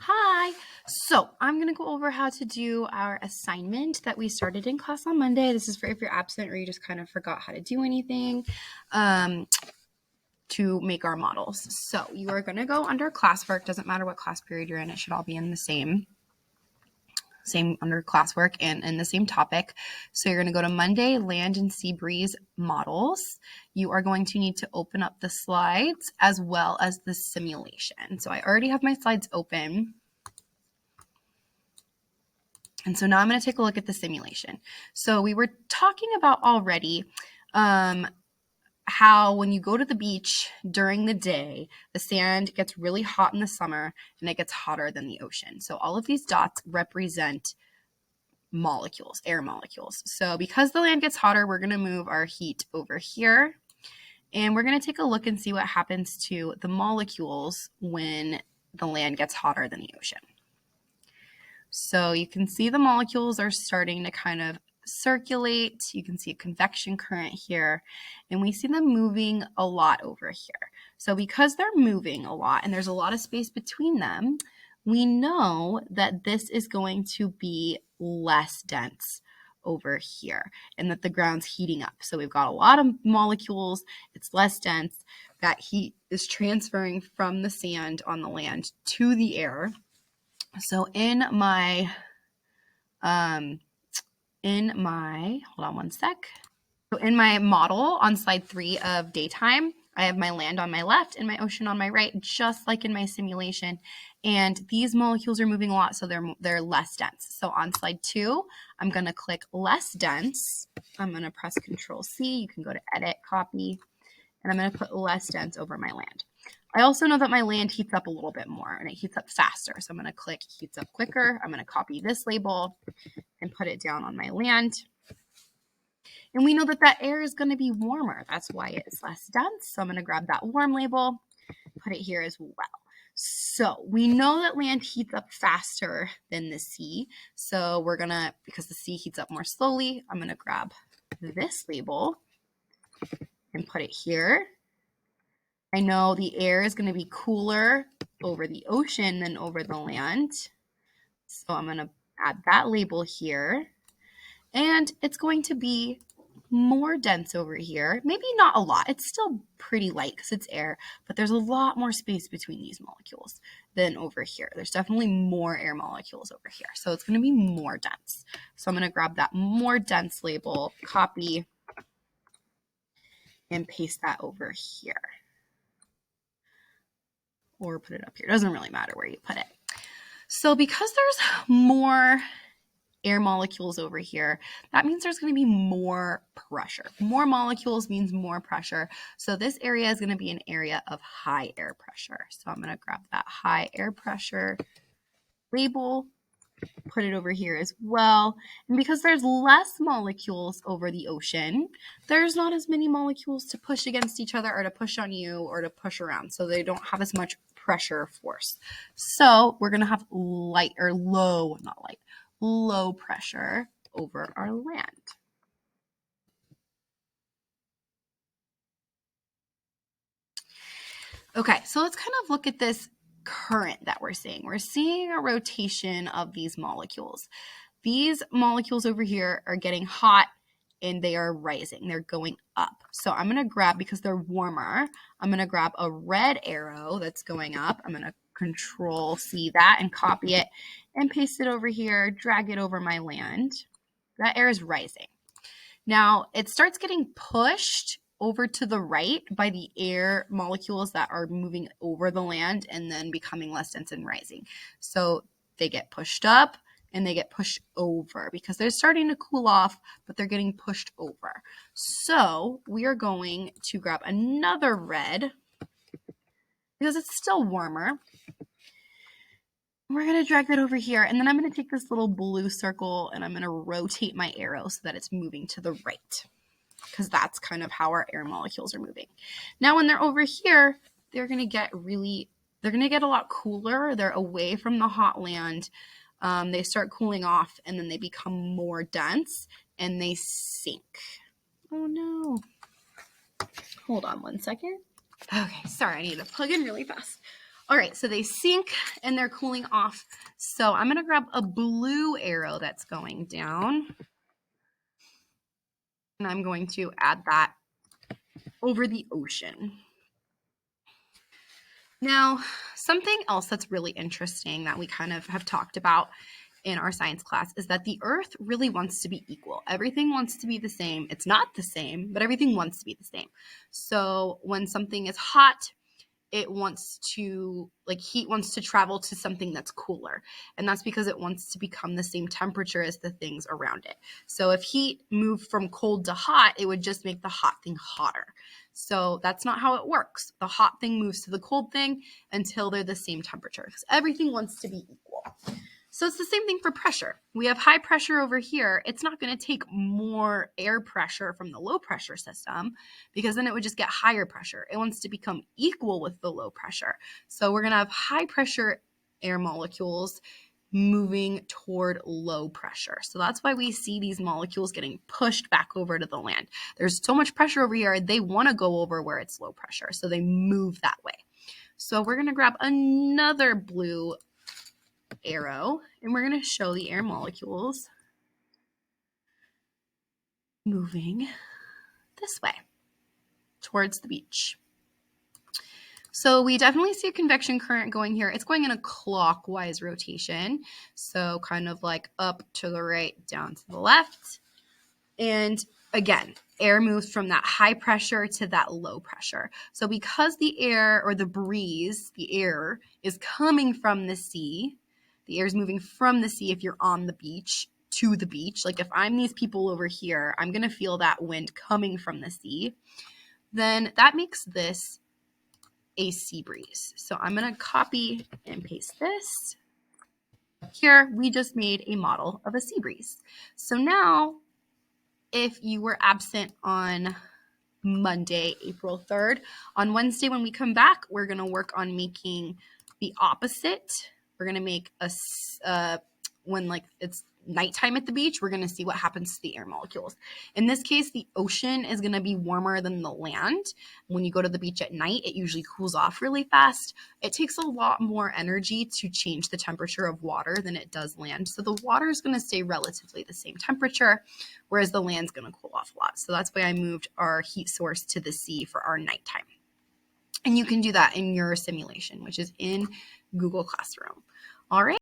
Hi. So I'm going to go over how to do our assignment that we started in class on Monday. This is for if you're absent or you just kind of forgot how to do anything to make our models. So you are going to go under classwork. Doesn't matter what class period you're in. It should all be in the same under classwork and in the same topic. So you're going to go to Monday, Land and Sea Breeze Models. You are going to need to open up the slides as well as the simulation. So I already have my slides open. And so now I'm going to take a look at the simulation. So we were talking about already how when you go to the beach during the day, the sand gets really hot in the summer and it gets hotter than the ocean. So all of these dots represent molecules, air molecules. So because the land gets hotter, we're going to move our heat over here. And we're going to take a look and see what happens to the molecules when the land gets hotter than the ocean. So you can see the molecules are starting to kind of circulate. You can see a convection current here, and we see them moving a lot over here. So because they're moving a lot and there's a lot of space between them, we know that this is going to be less dense over here and that the ground's heating up. So we've got a lot of molecules, it's less dense. That heat is transferring from the sand on the land to the air. So in my, hold on one sec. So in my model on slide 3 of daytime, I have my land on my left and my ocean on my right, just like in my simulation. And these molecules are moving a lot, so they're less dense. So on slide 2, I'm going to click less dense. I'm going to press Control C. You can go to Edit, Copy, and I'm going to put less dense over my land. I also know that my land heats up a little bit more and it heats up faster. So I'm going to click heats up quicker. I'm going to copy this label and put it down on my land. And we know that that air is going to be warmer. That's why it is less dense. So I'm going to grab that warm label, put it here as well. So we know that land heats up faster than the sea. So we're going to, because the sea heats up more slowly, I'm going to grab this label and put it here. I know the air is going to be cooler over the ocean than over the land. So I'm going to add that label here. And it's going to be more dense over here. Maybe not a lot. It's still pretty light because it's air, but there's a lot more space between these molecules than over here. There's definitely more air molecules over here. So it's going to be more dense. So I'm going to grab that more dense label, copy, and paste that over here. Or put it up here. It doesn't really matter where you put it. So because there's more air molecules over here, that means there's going to be more pressure. More molecules means more pressure. So this area is going to be an area of high air pressure. So I'm going to grab that high air pressure label, put it over here as well. And because there's less molecules over the ocean, there's not as many molecules to push against each other or to push on you or to push around. So they don't have as much pressure force. So we're going to have low pressure over our land. Okay, so let's kind of look at this current that we're seeing. We're seeing a rotation of these molecules. These molecules over here are getting hot and they are rising. They're going up. So I'm going to grab, because they're warmer, I'm going to grab a red arrow that's going up. I'm going to Control C that and copy it and paste it over here, drag it over my land. That air is rising. Now it starts getting pushed over to the right by the air molecules that are moving over the land and then becoming less dense and rising. So they get pushed up and they get pushed over because they're starting to cool off, but they're getting pushed over. So we are going to grab another red because it's still warmer. We're going to drag that over here, and then I'm going to take this little blue circle and I'm going to rotate my arrow so that it's moving to the right, because that's kind of how our air molecules are moving. Now, when they're over here, they're going to get a lot cooler. They're away from the hot land. They start cooling off, and then they become more dense, and they sink. Oh, no. Hold on one second. Okay, sorry, I need to plug in really fast. All right, so they sink and they're cooling off. So I'm going to grab a blue arrow that's going down. And I'm going to add that over the ocean. Now, something else that's really interesting that we kind of have talked about in our science class is that the Earth really wants to be equal. Everything wants to be the same. It's not the same, but everything wants to be the same. So when something is hot, it wants to, like, heat wants to travel to something that's cooler. And that's because it wants to become the same temperature as the things around it. So if heat moved from cold to hot, it would just make the hot thing hotter. So that's not how it works. The hot thing moves to the cold thing until they're the same temperature, because everything wants to be equal. So it's the same thing for pressure. We have high pressure over here. It's not going to take more air pressure from the low pressure system, because then it would just get higher pressure. It wants to become equal with the low pressure. So we're going to have high pressure air molecules moving toward low pressure. So that's why we see these molecules getting pushed back over to the land. There's so much pressure over here, they want to go over where it's low pressure. So they move that way. So we're going to grab another blue arrow and we're going to show the air molecules moving this way towards the beach. So we definitely see a convection current going here. It's going in a clockwise rotation. So kind of like up to the right, down to the left. And again, air moves from that high pressure to that low pressure. So because the air, or the breeze, the air is coming from the sea, the air is moving from the sea if you're on the beach to the beach. Like if I'm these people over here, I'm going to feel that wind coming from the sea. Then that makes this a sea breeze. So I'm going to copy and paste this. Here, we just made a model of a sea breeze. So now, if you were absent on Monday, April 3rd, on Wednesday when we come back, we're going to work on making the opposite. We're going to make when like it's nighttime at the beach, we're going to see what happens to the air molecules. In this case, the ocean is going to be warmer than the land. When you go to the beach at night, it usually cools off really fast. It takes a lot more energy to change the temperature of water than it does land. So the water is going to stay relatively the same temperature, whereas the land's going to cool off a lot. So that's why I moved our heat source to the sea for our nighttime. And you can do that in your simulation, which is in Google Classroom. All right.